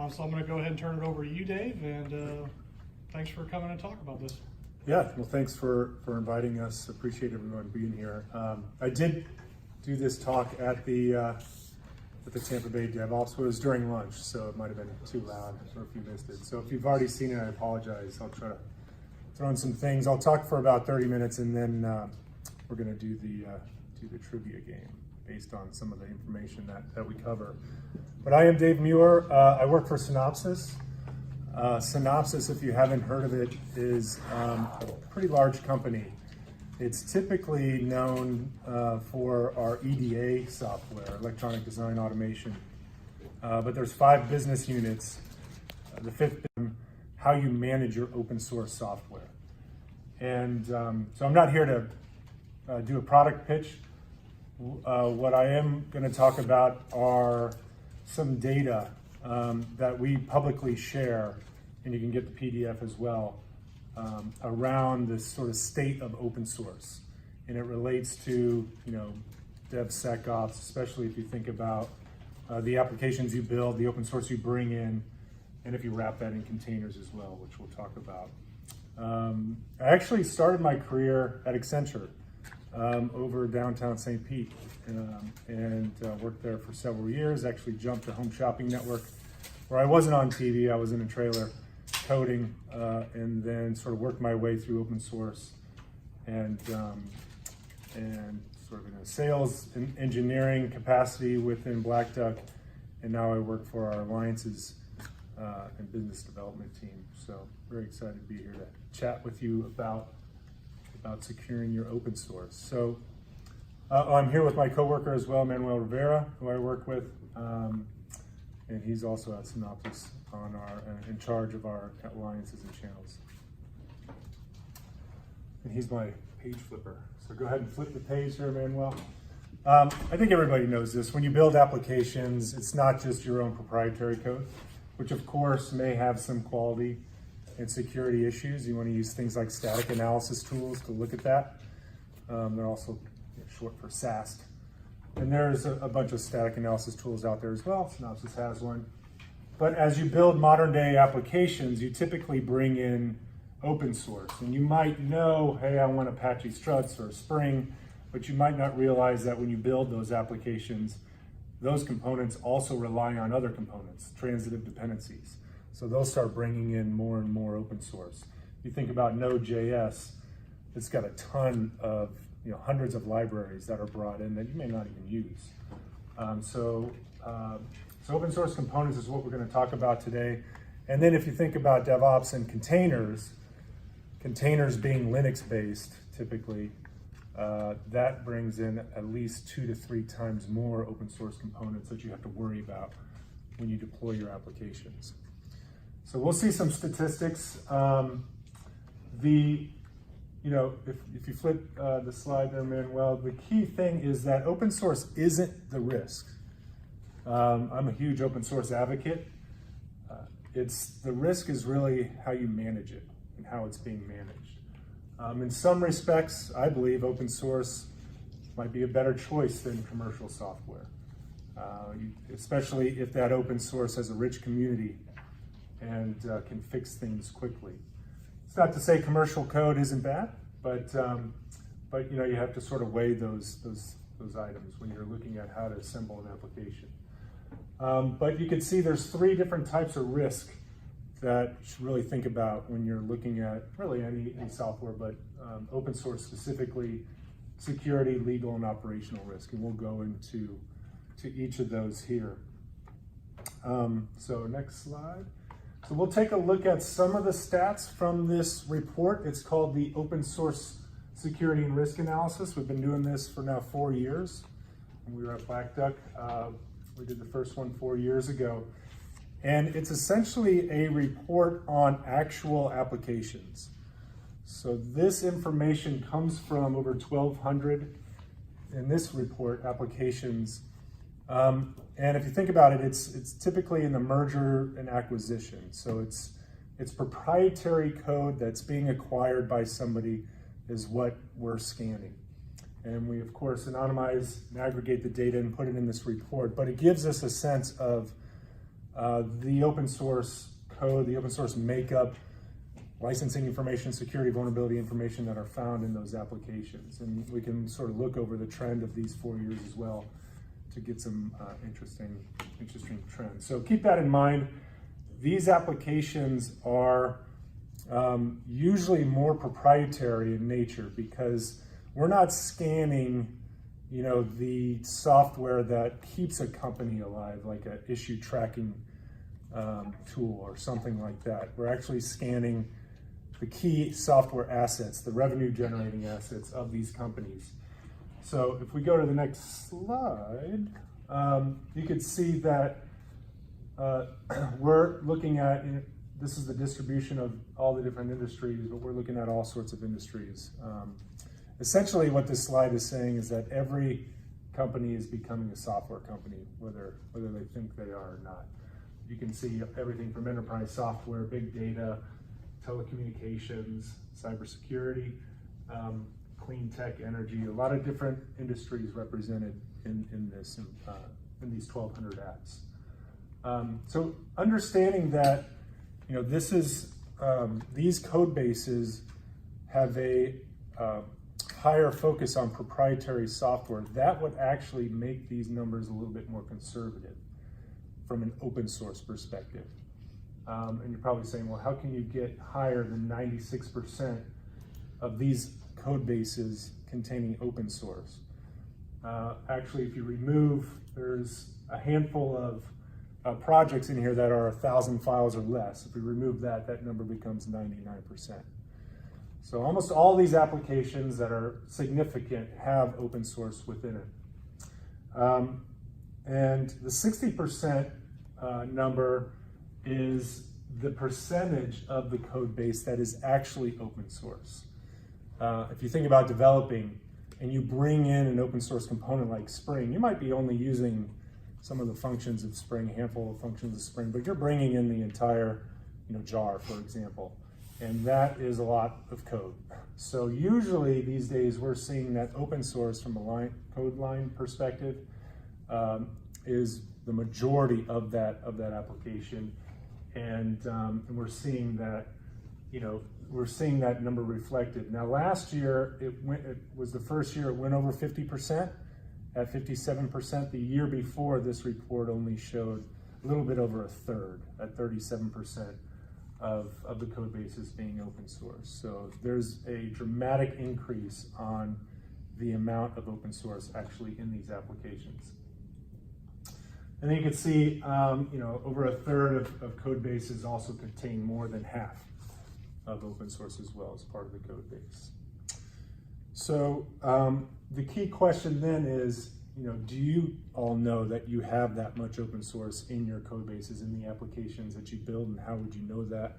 So I'm going to go ahead and turn it over to you, Dave, and thanks for coming and talk about this. Yeah, well, thanks for inviting us. Appreciate everyone being here. I did do this talk at the Tampa Bay DevOps, but it was during lunch, so it might have been too loud or if you missed it. So if you've already seen it, I apologize. I'll try to throw in some things. I'll talk for about 30 minutes, and then we're going to do the trivia game based on some of the information that we cover. But I am Dave Meurer. I work for Synopsys. Synopsys, if you haven't heard of it, is a pretty large company. It's typically known for our EDA software, electronic design automation. But there's 5 business units. The 5th being how you manage your open source software. And so I'm not here to do a product pitch. What I am going to talk about are some data that we publicly share, and you can get the PDF as well, around this sort of state of open source. And it relates to, DevSecOps, especially if you think about the applications you build, the open source you bring in, and if you wrap that in containers as well, which we'll talk about. I actually started my career at Accenture over downtown St. Pete, and worked there for several years. Actually jumped to Home Shopping Network, where I wasn't on TV, I was in a trailer coding, and then sort of worked my way through open source and sort of in a sales and engineering capacity within Black Duck, and now I work for our alliances and business development team. So very excited to be here to chat with you about securing your open source. So I'm here with my coworker as well, Manuel Rivera, who I work with, and he's also at Synopsys in charge of our alliances and channels. And he's my page flipper. So go ahead and flip the page here, Manuel. I think everybody knows this. When you build applications, it's not just your own proprietary code, which of course may have some quality and security issues. You want to use things like static analysis tools to look at that. They're also short for SAST. And there's a bunch of static analysis tools out there as well. Synopsys has one. But as you build modern day applications, you typically bring in open source. And you might know, hey, I want Apache Struts or Spring, but you might not realize that when you build those applications, those components also rely on other components, transitive dependencies. So they'll start bringing in more and more open source. You think about Node.js, it's got a ton of, hundreds of libraries that are brought in that you may not even use. So open source components is what we're going to talk about today. And then if you think about DevOps and containers being Linux-based typically, that brings in at least 2 to 3 times more open source components that you have to worry about when you deploy your applications. So we'll see some statistics. If you flip the slide there, Manuel, the key thing is that open source isn't the risk. I'm a huge open source advocate. The risk is really how you manage it and how it's being managed. In some respects, I believe open source might be a better choice than commercial software, especially if that open source has a rich community and can fix things quickly. It's not to say commercial code isn't bad, but you have to sort of weigh those items when you're looking at how to assemble an application. But you can see there's 3 different types of risk that you should really think about when you're looking at really any software, but open source specifically: security, legal, and operational risk. And we'll go into each of those here. So next slide. So we'll take a look at some of the stats from this report. It's called the Open Source Security and Risk Analysis. We've been doing this for now 4 years. When we were at Black Duck, we did the first one 4 years ago. And it's essentially a report on actual applications. So this information comes from over 1,200, in this report, applications. And if you think about it, it's typically in the merger and acquisition. So it's proprietary code that's being acquired by somebody is what we're scanning. And we, of course, anonymize and aggregate the data and put it in this report. But it gives us a sense of the open source code, the open source makeup, licensing information, security, vulnerability information that are found in those applications. And we can sort of look over the trend of these 4 years as well to get some interesting trends. So keep that in mind. These applications are usually more proprietary in nature because we're not scanning, the software that keeps a company alive, like an issue tracking tool or something like that. We're actually scanning the key software assets, the revenue generating assets of these companies. So if we go to the next slide, you can see that we're looking at, this is the distribution of all the different industries, but we're looking at all sorts of industries. Essentially what this slide is saying is that every company is becoming a software company, whether they think they are or not. You can see everything from enterprise software, big data, telecommunications, cybersecurity, clean tech, energy, a lot of different industries represented in these 1,200 apps. So understanding that, this is, these code bases have a higher focus on proprietary software, that would actually make these numbers a little bit more conservative from an open source perspective. And you're probably saying, well, how can you get higher than 96% of these code bases containing open source? Actually, if you remove, there's a handful of projects in here that are 1,000 files or less. If we remove that, that number becomes 99%. So almost all these applications that are significant have open source within it. And the 60% number is the percentage of the code base that is actually open source. If you think about developing and you bring in an open source component like Spring, you might be only using some of the functions of Spring, a handful of functions of Spring, but you're bringing in the entire jar, for example, and that is a lot of code. So usually these days we're seeing that open source from a code line perspective is the majority of that application. And we're seeing that, we're seeing that number reflected. Now last year, it was the first year it went over 50% at 57%. The year before, this report only showed a little bit over a third at 37% of the code bases being open source. So there's a dramatic increase on the amount of open source actually in these applications. And then you can see, over a third of code bases also contain more than half of open source as well as part of the code base. So the key question then is, do you all know that you have that much open source in your code bases, in the applications that you build, and how would you know that?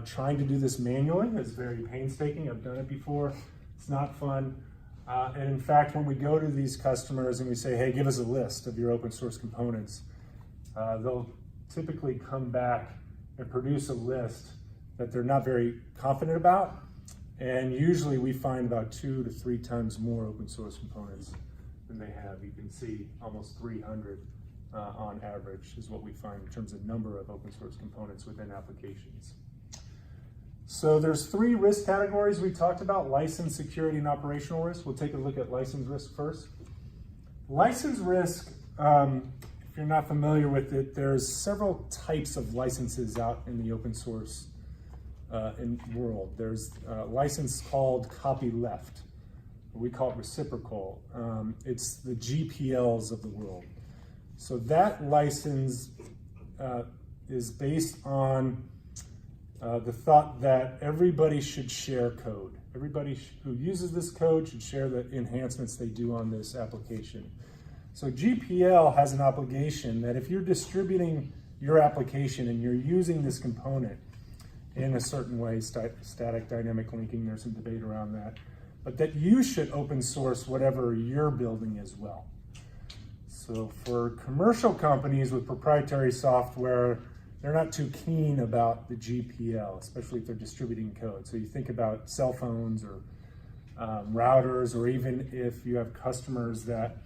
Trying to do this manually is very painstaking. I've done it before. It's not fun. And in fact, when we go to these customers and we say, hey, give us a list of your open source components, they'll typically come back and produce a list that they're not very confident about. And usually we find about 2 to 3 times more open source components than they have. You can see almost 300 on average is what we find in terms of number of open source components within applications. So there's 3 risk categories we talked about: license, security, and operational risk. We'll take a look at license risk first. License risk, if you're not familiar with it, there's several types of licenses out in the open source world. There's a license called copyleft. We call it reciprocal. It's the GPLs of the world. So that license is based on the thought that everybody should share code. Everybody who uses this code should share the enhancements they do on this application. So GPL has an obligation that if you're distributing your application and you're using this component in a certain way, static dynamic linking, there's some debate around that, but that you should open source whatever you're building as well. So for commercial companies with proprietary software, they're not too keen about the GPL, especially if they're distributing code. So you think about cell phones or routers, or even if you have customers that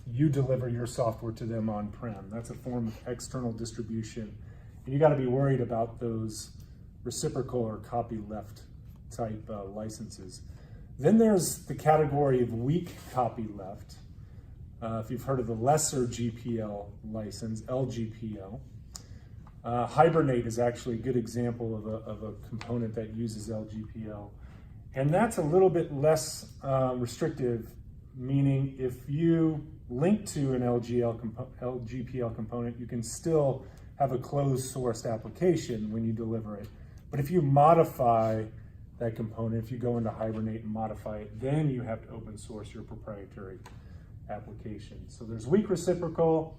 you deliver your software to them on-prem. That's a form of external distribution. And you got to be worried about those reciprocal or copyleft type licenses. Then there's the category of weak copyleft. If you've heard of the lesser GPL license, LGPL. Hibernate is actually a good example of a component that uses LGPL. And that's a little bit less restrictive, meaning if you link to an LGPL component, you can still have a closed sourced application when you deliver it. But if you modify that component, if you go into Hibernate and modify it, then you have to open source your proprietary application. So there's weak reciprocal,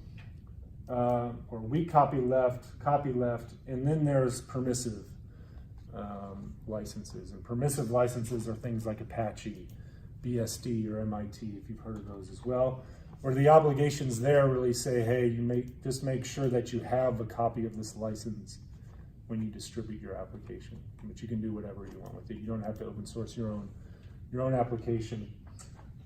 or weak copyleft, and then there's permissive licenses. And permissive licenses are things like Apache, BSD, or MIT, if you've heard of those as well. Where the obligations there really say, hey, just make sure that you have a copy of this license when you distribute your application. But you can do whatever you want with it. You don't have to open source your own application.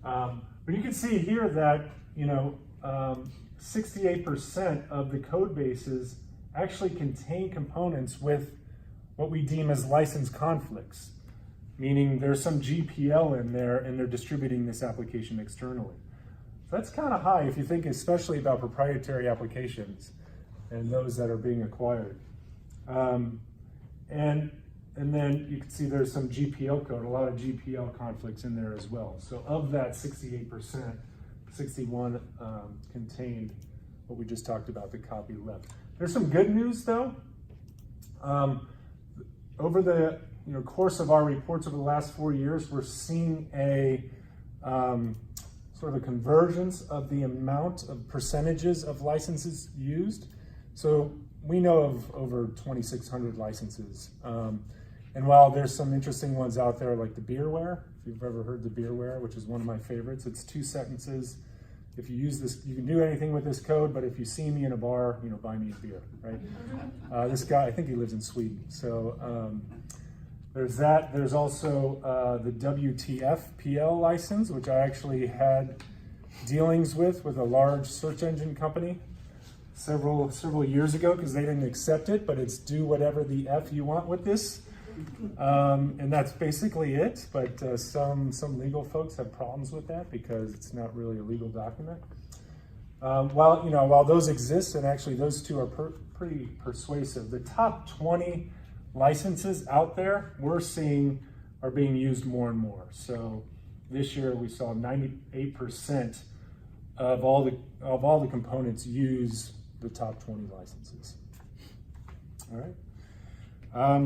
But you can see here that 68% of the code bases actually contain components with what we deem as license conflicts, meaning there's some GPL in there and they're distributing this application externally. So that's kind of high if you think especially about proprietary applications and those that are being acquired. And then you can see there's some GPL code, a lot of GPL conflicts in there as well. So of that 68%, 61 contained what we just talked about, the copyleft. There's some good news though. Over the course of our reports over the last 4 years, we're seeing a sort of a convergence of the amount of percentages of licenses used. So we know of over 2,600 licenses. And while there's some interesting ones out there like the beerware, if you've ever heard the beerware, which is one of my favorites, it's 2 sentences. If you use this, you can do anything with this code, but if you see me in a bar, buy me a beer, right? This guy, I think he lives in Sweden. So there's that. There's also the WTF PL license, which I actually had dealings with a large search engine company several years ago because they didn't accept it, but it's do whatever the F you want with this. And that's basically it, but some legal folks have problems with that because it's not really a legal document. While those exist, and actually those two are pretty persuasive, the top 20 licenses out there we're seeing are being used more and more. So this year we saw 98% of all the components use the top 20 licenses. All right.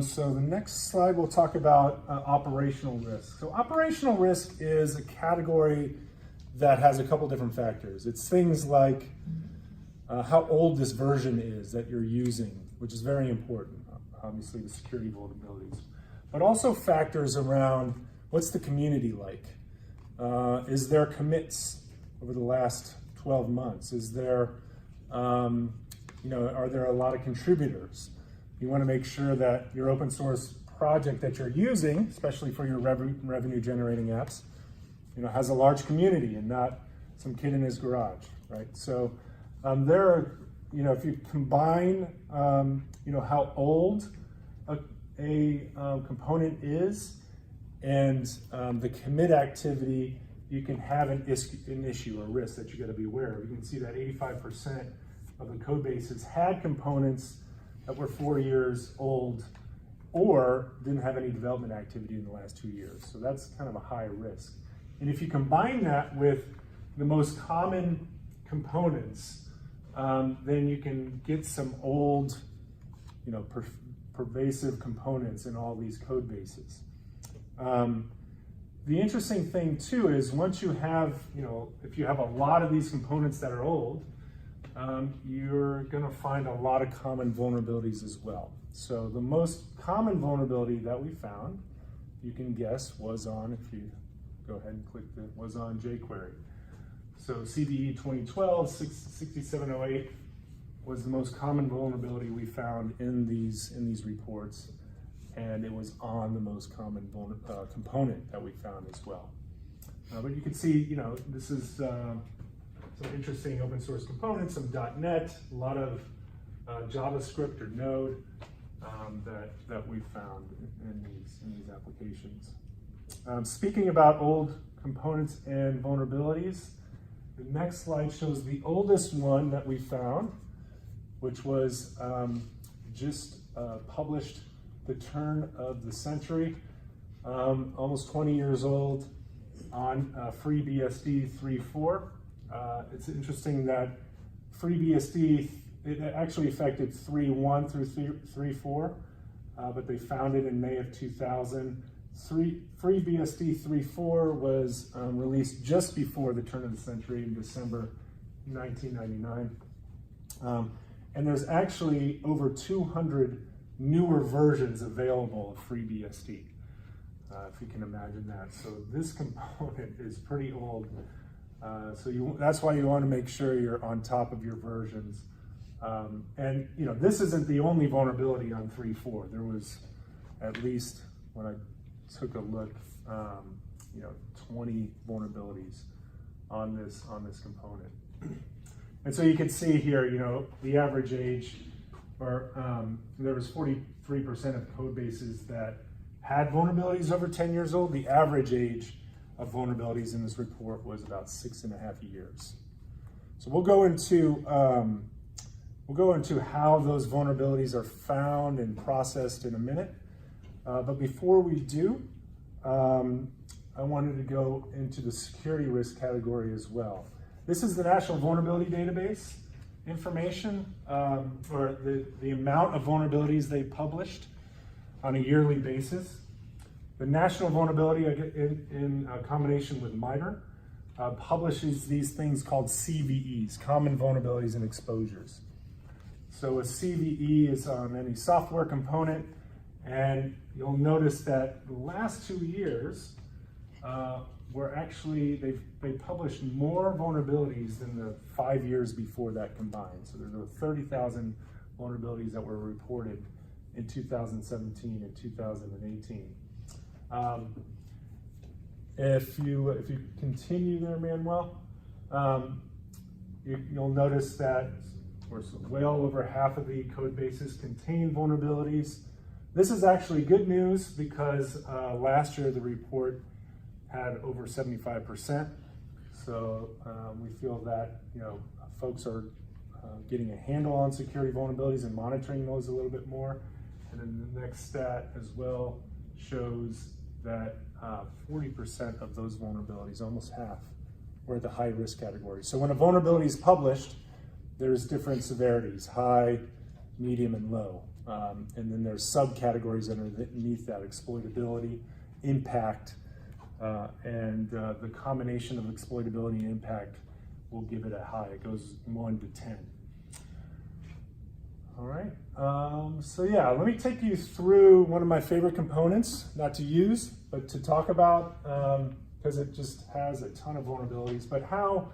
So the next slide, we'll talk about operational risk. So operational risk is a category that has a couple different factors. It's things like how old this version is that you're using, which is very important, obviously the security vulnerabilities, but also factors around what's the community like? Is there commits over the last 12 months? Is there, are there a lot of contributors? You want to make sure that your open source project that you're using, especially for your revenue generating apps, has a large community and not some kid in his garage, right? So there are, if you combine, how old a component is and the commit activity, you can have an issue or risk that you got to be aware of. You can see that 85% of the code bases had components that were 4 years old or didn't have any development activity in the last 2 years. So that's kind of a high risk. And if you combine that with the most common components, then you can get some old, pervasive components in all these code bases. The interesting thing too is once you have, if you have a lot of these components that are old, you're going to find a lot of common vulnerabilities as well. So the most common vulnerability that we found, you can guess, was on, if you go ahead and click it, was on jQuery. So CVE 2012 6708 was the most common vulnerability we found in these reports, and it was on the most common component that we found as well. But you can see, this is some interesting open source components, some .NET, a lot of JavaScript or Node that we found in these applications. Speaking about old components and vulnerabilities, the next slide shows the oldest one that we found, which was just published the turn of the century, almost 20 years old, on FreeBSD 3.4. It's interesting that FreeBSD, it actually affected 3.1 through 3.4, but they found it in May of 2000. FreeBSD 3.4 was released just before the turn of the century in December 1999. And there's actually over 200 newer versions available of FreeBSD, if you can imagine that. So this component is pretty old. That's why you want to make sure you're on top of your versions. And this isn't the only vulnerability on 3.4. There was at least, when I took a look, 20 vulnerabilities on this component. And so you can see here, the average age, or there was 43% of code bases that had vulnerabilities over 10 years old. The average age of vulnerabilities in this report was about 6.5 years. So we'll go into how those vulnerabilities are found and processed in a minute. But before we do, I wanted to go into the security risk category as well. This is the National Vulnerability Database information, or the amount of vulnerabilities they published on a yearly basis. The National Vulnerability, in combination with Meurer, publishes these things called CVEs, Common Vulnerabilities and Exposures. So a CVE is on any software component, and you'll notice that the last 2 years were actually, they published more vulnerabilities than the 5 years before that combined. So there were 30,000 vulnerabilities that were reported in 2017 and 2018. If you continue there, Manuel, you'll notice that of course, well over half of the code bases contain vulnerabilities. This is actually good news because last year the report had over 75%. So we feel that folks are getting a handle on security vulnerabilities and monitoring those a little bit more. And then the next stat as well shows that 40% of those vulnerabilities, almost half, were at the high risk category. So when a vulnerability is published, there's different severities: high, medium, and low. And then there's subcategories underneath that: exploitability, impact, and the combination of exploitability and impact will give it a high. It goes 1 to 10. All right, so yeah, let me take you through one of my favorite components, not to use, but to talk about, because it just has a ton of vulnerabilities, but how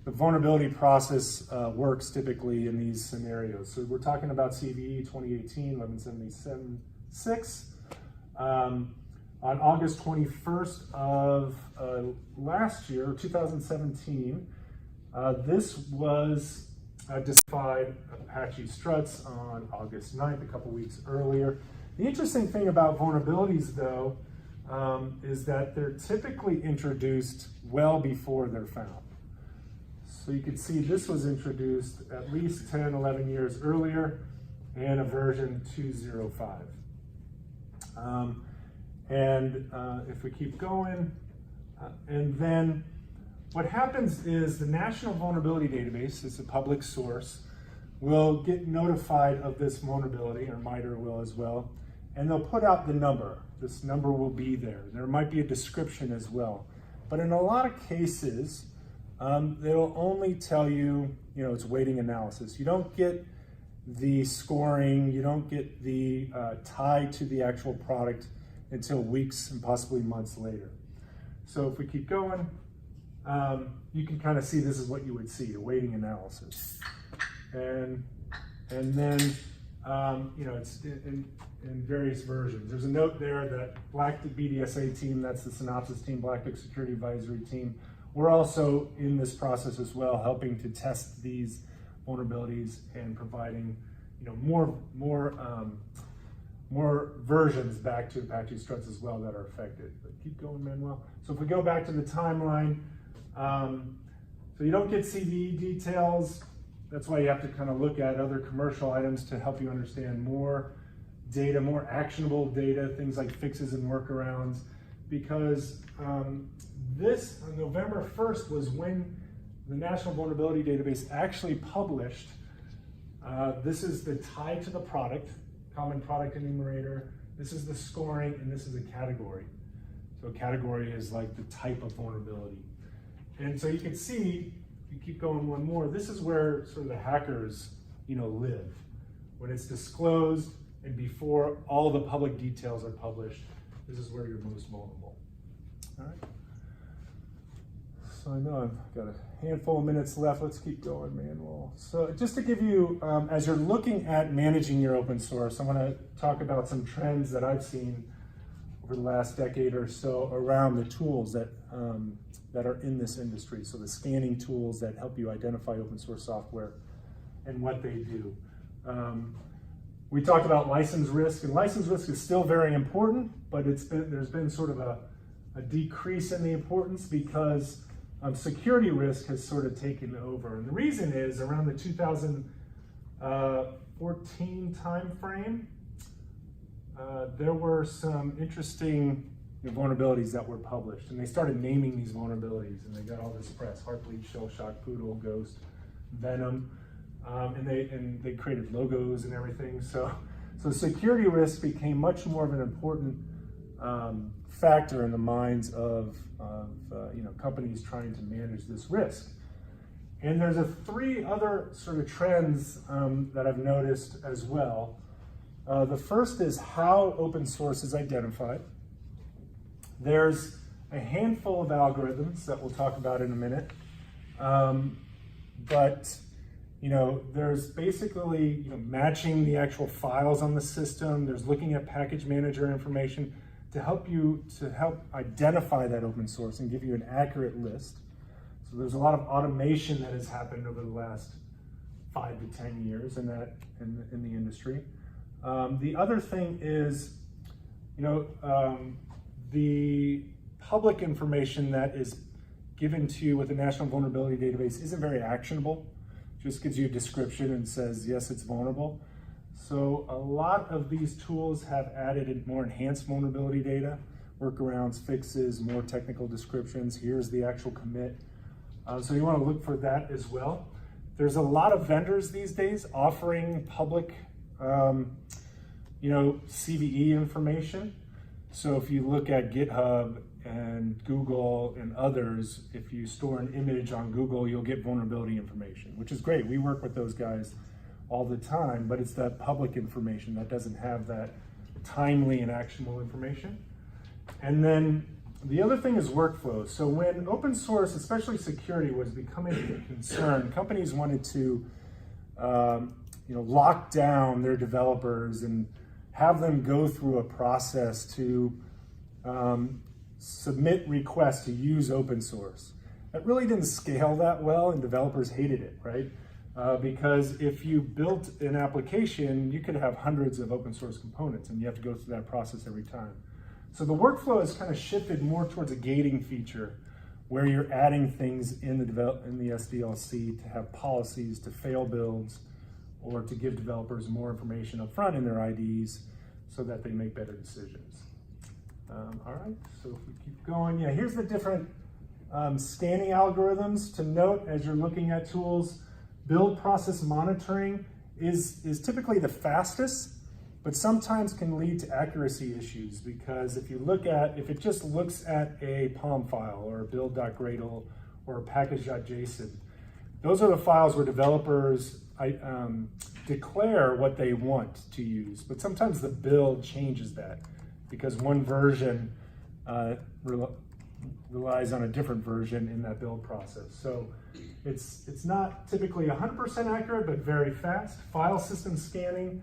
the vulnerability process works typically in these scenarios. So we're talking about CVE 2018 1177.6. On August 21st of last year, 2017, this was discovered Apache Struts on August 9th, a couple weeks earlier. The interesting thing about vulnerabilities, though, is that they're typically introduced well before they're found. So you can see this was introduced at least 10, 11 years earlier, and a version 2.05. If we keep going, and then what happens is the National Vulnerability Database, is a public source, will get notified of this vulnerability, or Meurer will as well, and they'll put out the number. This number will be there. There might be a description as well. But in a lot of cases, they'll only tell you, it's weighting analysis. You don't get the scoring, you don't get the tie to the actual product until weeks and possibly months later. So if we keep going, you can kind of see this is what you would see, a weighting analysis. And then, it's in various versions. There's a note there that Black BDSA team, that's the Synopsys team, Black Book Security Advisory team, we're also in this process as well, helping to test these vulnerabilities and providing, more versions back to Apache Struts as well that are affected. But keep going, Manuel. So if we go back to the timeline, so you don't get CVE details. That's why you have to kind of look at other commercial items to help you understand more data, more actionable data, things like fixes and workarounds, because this, on November 1st, was when the National Vulnerability Database actually published. This is the tie to the product, common product enumerator. This is the scoring, and this is a category. So a category is like the type of vulnerability. And so you can see, if you keep going one more, this is where sort of the hackers, live. When it's disclosed and before all the public details are published, this is where you're most vulnerable. All right. So I know I've got a handful of minutes left. Let's keep going, Manuel. So just to give you, as you're looking at managing your open source, I want to talk about some trends that I've seen over the last decade or so around the tools that are in this industry. So the scanning tools that help you identify open source software and what they do. We talked about license risk, and license risk is still very important, but there's been sort of a decrease in the importance because security risk has sort of taken over. And the reason is around the 2014 timeframe, there were some interesting vulnerabilities that were published, and they started naming these vulnerabilities, and they got all this press: Heartbleed, Shell Shock, Poodle, Ghost, Venom, and they created logos and everything. So security risk became much more of an important factor in the minds of companies trying to manage this risk. And there's three other sort of trends that I've noticed as well. The first is how open source is identified. There's a handful of algorithms that we'll talk about in a minute, but there's basically matching the actual files on the system. There's looking at package manager information to help identify that open source and give you an accurate list. So there's a lot of automation that has happened over the last 5 to 10 years in the industry. The other thing is, the public information that is given to you with the National Vulnerability Database isn't very actionable. Just gives you a description and says, yes, it's vulnerable. So a lot of these tools have added more enhanced vulnerability data, workarounds, fixes, more technical descriptions. Here's the actual commit. So you want to look for that as well. There's a lot of vendors these days offering public, CVE information. So if you look at GitHub and Google and others, if you store an image on Google, you'll get vulnerability information, which is great. We work with those guys all the time, but it's that public information that doesn't have that timely and actionable information. And then the other thing is workflows. So when open source, especially security, was becoming a concern, companies wanted to lock down their developers and have them go through a process to submit requests to use open source. That really didn't scale that well, and developers hated it, right? Because if you built an application, you could have hundreds of open source components, and you have to go through that process every time. So the workflow has kind of shifted more towards a gating feature, where you're adding things in the SDLC to have policies to fail builds, or to give developers more information up front in their IDs so that they make better decisions. All right, so if we keep going, here's the different scanning algorithms to note as you're looking at tools. Build process monitoring is typically the fastest, but sometimes can lead to accuracy issues, because if it just looks at a POM file or a build.gradle or a package.json, those are the files where developers declare what they want to use, but sometimes the build changes that because one version relies on a different version in that build process. So it's not typically 100% accurate, but very fast. File system scanning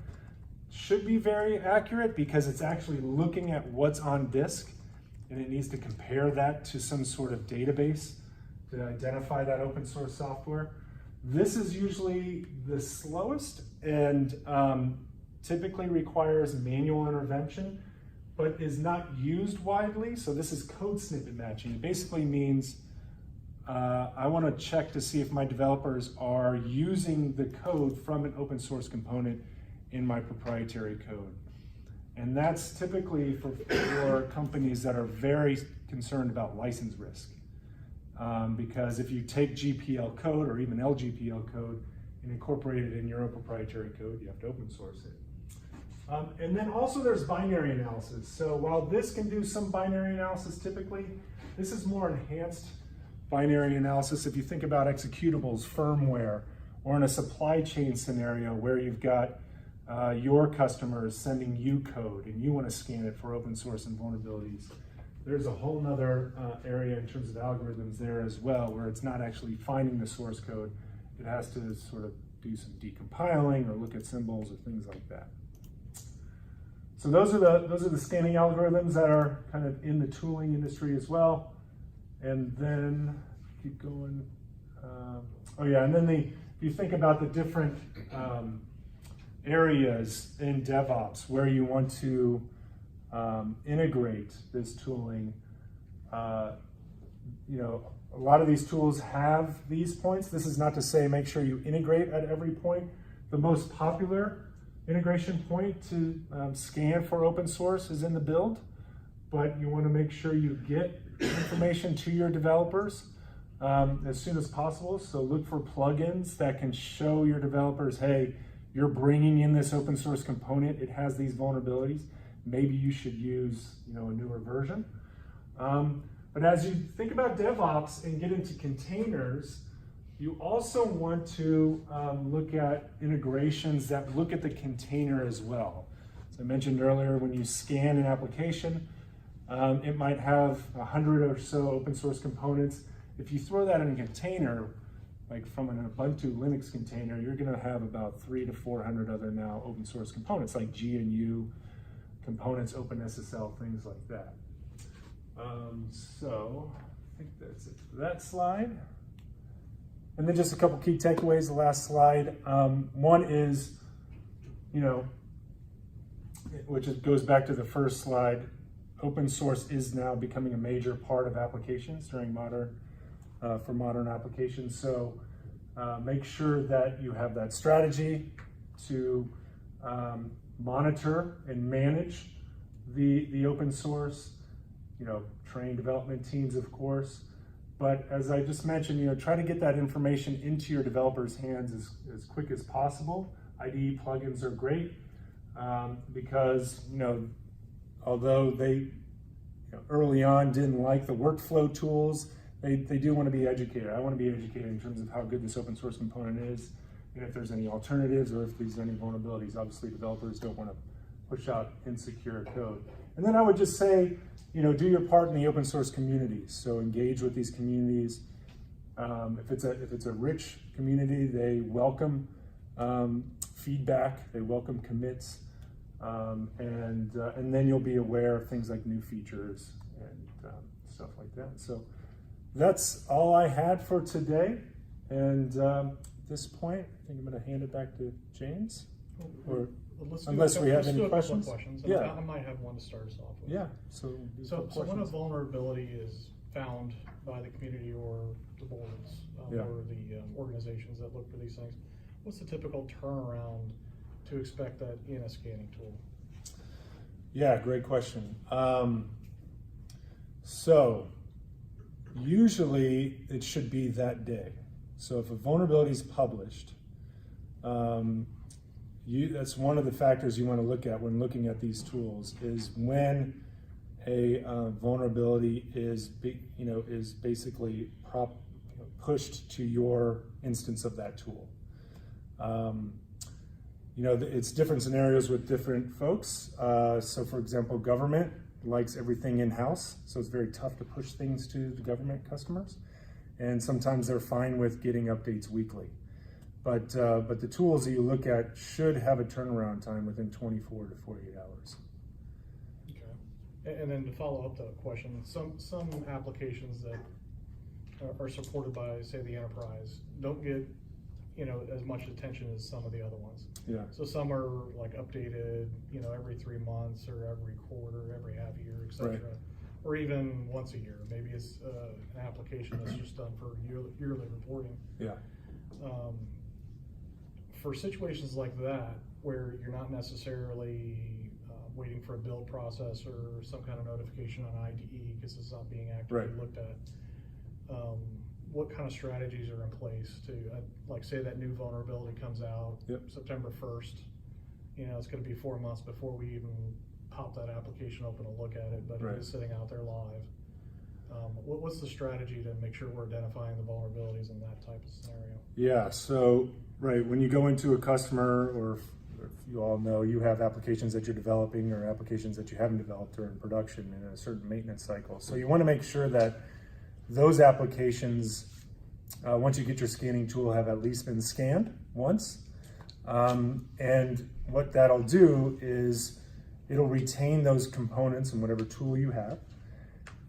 should be very accurate because it's actually looking at what's on disk, and it needs to compare that to some sort of database to identify that open source software. This is usually the slowest and typically requires manual intervention, but is not used widely. So this is code snippet matching. It basically means I want to check to see if my developers are using the code from an open source component in my proprietary code. And that's typically for companies that are very concerned about license risk. Because if you take GPL code or even LGPL code and incorporate it in your own proprietary code, you have to open source it. And then also there's binary analysis. So while this can do some binary analysis typically, this is more enhanced binary analysis. If you think about executables, firmware, or in a supply chain scenario where you've got your customers sending you code and you want to scan it for open source and vulnerabilities, there's a whole nother area in terms of algorithms there as well, where it's not actually finding the source code. It has to sort of do some decompiling or look at symbols or things like that. So those are the scanning algorithms that are kind of in the tooling industry as well. And then keep going. And then if you think about the different areas in DevOps where you want to integrate this tooling, a lot of these tools have these points. This is not to say make sure you integrate at every point. The most popular integration point to scan for open source is in the build, but you want to make sure you get information to your developers as soon as possible. So look for plugins that can show your developers, hey, you're bringing in this open source component. It has these vulnerabilities. Maybe you should use a newer version. But as you think about DevOps and get into containers, you also want to look at integrations that look at the container as well. As I mentioned earlier, when you scan an application, it might have 100 or so open source components. If you throw that in a container, like from an Ubuntu Linux container, you're going to have about 300 to 400 other now open source components like GNU components, OpenSSL, things like that. So I think that's it for that slide. And then just a couple key takeaways, the last slide. One is, which goes back to the first slide, open source is now becoming a major part of applications for modern applications. So make sure that you have that strategy to monitor and manage the open source, train development teams, of course. But as I just mentioned, try to get that information into your developers' hands as quick as possible. IDE plugins are great because, although they early on didn't like the workflow tools, they do want to be educated. I want to be educated in terms of how good this open source component is, and if there's any alternatives or if there's any vulnerabilities. Obviously, developers don't want to push out insecure code. And then I would just say, do your part in the open source communities. So engage with these communities. If it's a rich community, they welcome feedback, they welcome commits, and then you'll be aware of things like new features and stuff like that. So that's all I had for today. And at this point, I think I'm going to hand it back to James. Or unless we have any questions. Yeah, I might have one to start us off with. Yeah. So when a vulnerability is found by the community or the boards or the organizations that look for these things, what's the typical turnaround to expect that in a scanning tool? Yeah, great question. So usually it should be that day. So if a vulnerability is published, that's one of the factors you want to look at when looking at these tools, is when a vulnerability is basically pushed to your instance of that tool. It's different scenarios with different folks. So for example, government likes everything in-house, so it's very tough to push things to the government customers. And sometimes they're fine with getting updates weekly. But the tools that you look at should have a turnaround time within 24 to 48 hours. Okay. And then to follow up the question, some applications that are supported by, say, the enterprise don't get, as much attention as some of the other ones. Yeah. So some are like updated, every 3 months or every quarter, every half year, et cetera. Right. Or even once a year. Maybe it's an application that's just done for yearly reporting. Yeah. For situations like that, where you're not necessarily waiting for a build process or some kind of notification on IDE because it's not being actively Right. looked at, what kind of strategies are in place to, like, say that new vulnerability comes out Yep. September 1st, it's going to be 4 months before we even pop that application open and look at it, but Right. it is sitting out there live. What's the strategy to make sure we're identifying the vulnerabilities in that type of scenario? Yeah, so, right, when you go into a customer, or if you all know, you have applications that you're developing or applications that you haven't developed or in production in a certain maintenance cycle. So you want to make sure that those applications, once you get your scanning tool, have at least been scanned once. And what that'll do is it'll retain those components in whatever tool you have.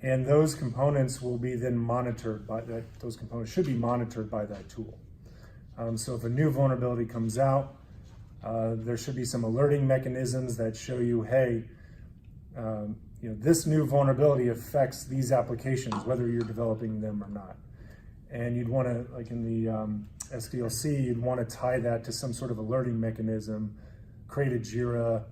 And those components will be then monitored by that, those components should be monitored by that tool. So if a new vulnerability comes out, there should be some alerting mechanisms that show you, hey, this new vulnerability affects these applications, whether you're developing them or not. And you'd want to, like in the SDLC, you'd want to tie that to some sort of alerting mechanism, create a JIRA,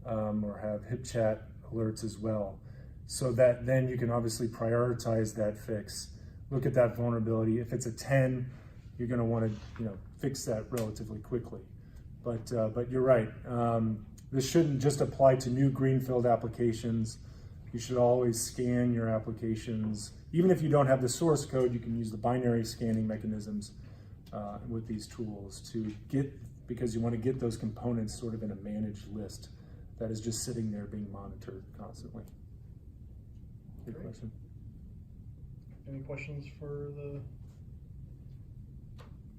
or have HipChat alerts as well. So that then you can obviously prioritize that fix, look at that vulnerability. If it's a 10, you're going to want to fix that relatively quickly. But you're right. This shouldn't just apply to new greenfield applications. You should always scan your applications. Even if you don't have the source code, you can use the binary scanning mechanisms with these tools to get, because you want to get those components sort of in a managed list that is just sitting there being monitored constantly. Good question. Any questions for the?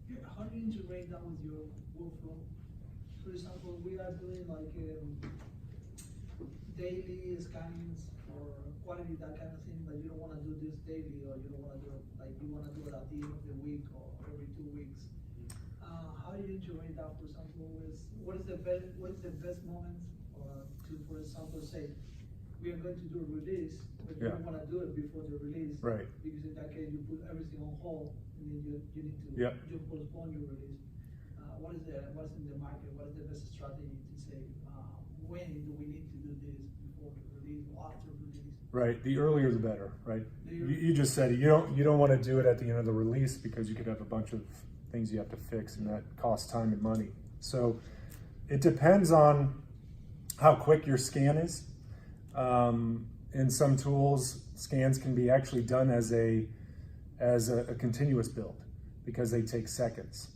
Yeah, how do you integrate that with your workflow? For example, we are doing like daily scannings or quality, that kind of thing, but you don't want to do this daily, or you don't want to do it, like you want to do it at the end of the week or every 2 weeks. How do you integrate that, for example, with what is the best moment to, for example, say, we are going to do a release, but you don't want to do it before the release. Right. Because in that case, you put everything on hold, and then you need to you postpone your release. What's in the market? What is the best strategy to say, when do we need to do this, before the release or after release? Right. The earlier the better. Right. You just said it. You don't want to do it at the end of the release because you could have a bunch of things you have to fix, and that costs time and money. So it depends on how quick your scan is. In some tools, scans can be actually done as a continuous build because they take seconds.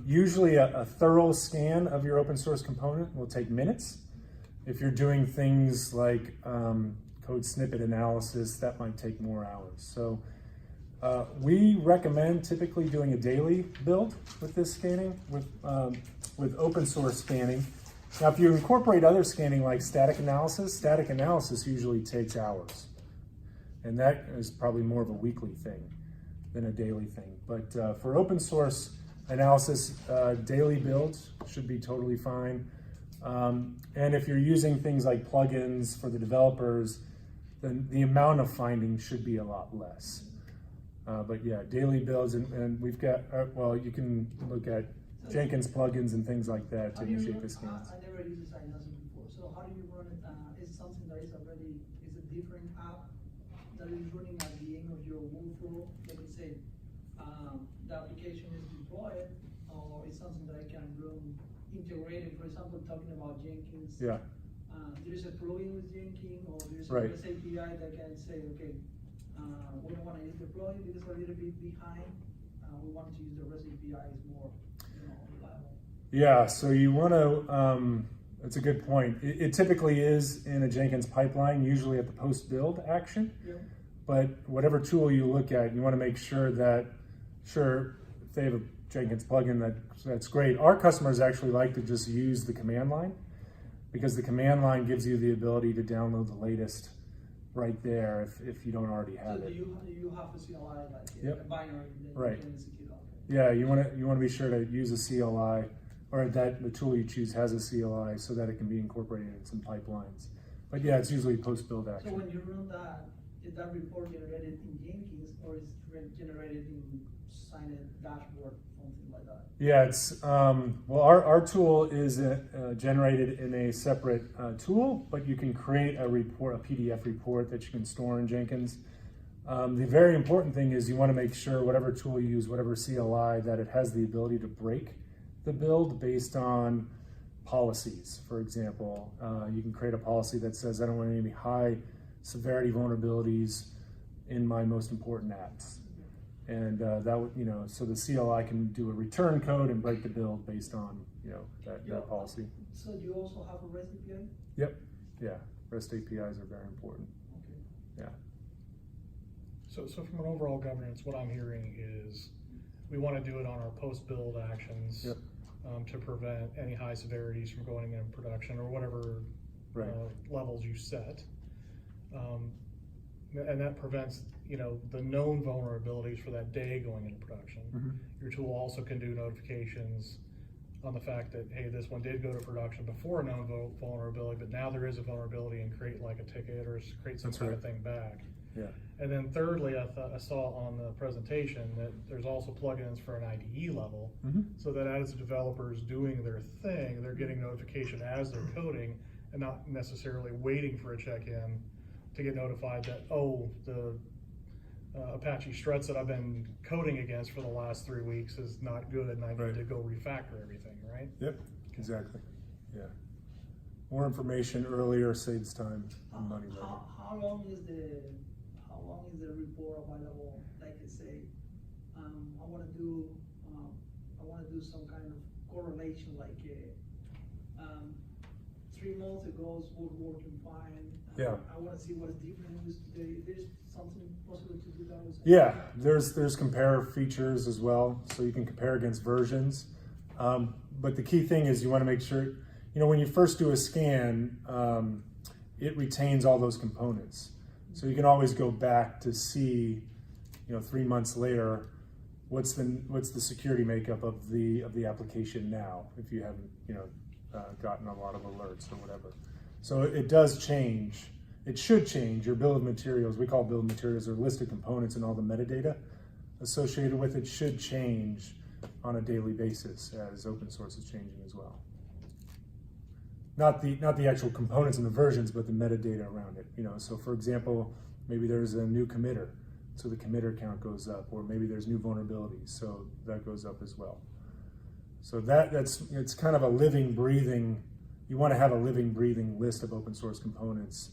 Usually a thorough scan of your open source component will take minutes. If you're doing things like code snippet analysis, that might take more hours. So we recommend typically doing a daily build with this scanning, with open source scanning. Now, if you incorporate other scanning like static analysis usually takes hours. And that is probably more of a weekly thing than a daily thing. But for open source analysis, daily builds should be totally fine. And if you're using things like plugins for the developers, then the amount of finding should be a lot less. But yeah, daily builds, and we've got, you can look at Jenkins plugins and things like that to initiate the scans. I never used this analysis before. So how do you run it? Is something that is already, is a different app that is running at the end of your workflow? Let me say, the application is deployed, or is something that I can run integrated? For example, talking about Jenkins. Yeah. There is a plugin with Jenkins, or there is a REST API that can say, okay, we don't want to use the plugin because we're a little bit behind. We want to use the REST API is more. Yeah, so you want to, that's a good point. It typically is in a Jenkins pipeline, usually at the post-build action. Yeah. But whatever tool you look at, you want to make sure that, if they have a Jenkins plugin, that's great. Our customers actually like to just use the command line because the command line gives you the ability to download the latest right there if you don't already So have do it. you have a CLI like Yep. a binary that Right. you can execute on? Yeah, you want to be sure to use a CLI, or that the tool you choose has a CLI so that it can be incorporated in some pipelines. But yeah, it's usually post-build So action. when you run that, is that report generated in Jenkins or is it generated in Sign dashboard, something like that? Yeah, it's well, our tool is generated in a separate tool, but you can create a report, a PDF report that you can store in Jenkins. The very important thing is you want to make sure whatever tool you use, whatever CLI, that it has the ability to break the build based on policies. For example, you can create a policy that says I don't want any high severity vulnerabilities in my most important apps. And that would, so the CLI can do a return code and break the build based on, that policy. So you also have a REST API? Yep, yeah, REST APIs are very important, Okay. yeah. So from an overall governance, what I'm hearing is we want to do it on our post-build actions. Yep. To prevent any high severities from going in production or whatever Right. levels you set. And that prevents, the known vulnerabilities for that day going into production. Mm-hmm. Your tool also can do notifications on the fact that, hey, this one did go to production before a known vulnerability, but now there is a vulnerability, and create like a ticket or create some That's kind right. of thing back. Yeah. And then thirdly, I saw on the presentation that there's also plugins for an IDE level, Mm-hmm. so that as the developers doing their thing, they're getting notification as they're coding and not necessarily waiting for a check-in to get notified that, oh, the Apache Struts that I've been coding against for the last 3 weeks is not good and I need Right. to go refactor everything, right? Yep, exactly, yeah. More information earlier saves time and money later. How long is the report available? Like I say, I want to do some kind of correlation, like 3 months ago it was working fine. Yeah. I want to see what is different with today. There's something possible to do that also? Yeah, there's compare features as well, so you can compare against versions. But the key thing is you want to make sure, when you first do a scan, it retains all those components. So you can always go back to see, 3 months later, what's the security makeup of the application now, if you haven't, gotten a lot of alerts or whatever. So it does change. It should change. Your bill of materials, we call bill of materials, or list of components and all the metadata associated with it should change on a daily basis as open source is changing as well. Not the actual components and the versions, but the metadata around it. So for example, maybe there's a new committer, so the committer count goes up, or maybe there's new vulnerabilities, so that goes up as well. So it's kind of a living, breathing. You want to have a living, breathing list of open source components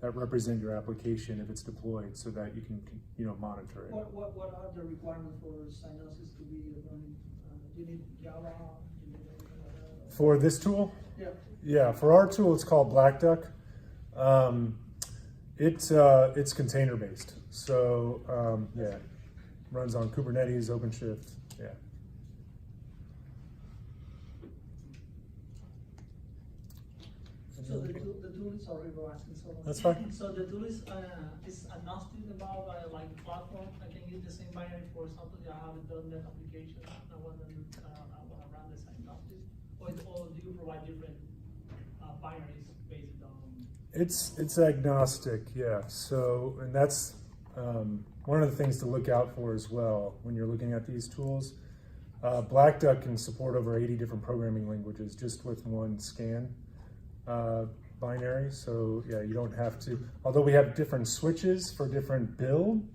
that represent your application if it's deployed, so that you can monitor it. What are the requirements for Synosis to be running? Do you need Java? Do you need anything like that? For this tool? Yeah. Yeah, for our tool, it's called Black Duck. It's container based, so yeah, runs on Kubernetes, OpenShift. Yeah. So the tool is sorry for asking so much. That's fine. So the tool is agnostic about like platform. I can use the same binary for something that I haven't done that application. I want to run this agnostic, or do you provide different binaries based on? It's agnostic, yeah. So, and that's one of the things to look out for as well when you're looking at these tools. Black Duck can support over 80 different programming languages just with one scan binary. So yeah, you don't have to, although we have different switches for different build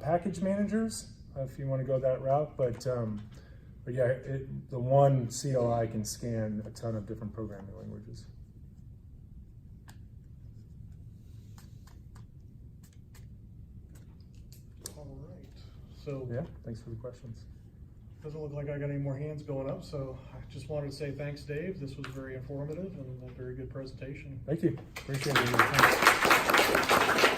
package managers, if you want to go that route. But yeah, the one CLI can scan a ton of different programming languages. All right. So Yeah, thanks for the questions. doesn't look like I got any more hands going up, so I just wanted to say thanks, Dave. This was very informative and a very good presentation. Thank you. Appreciate it. Thanks.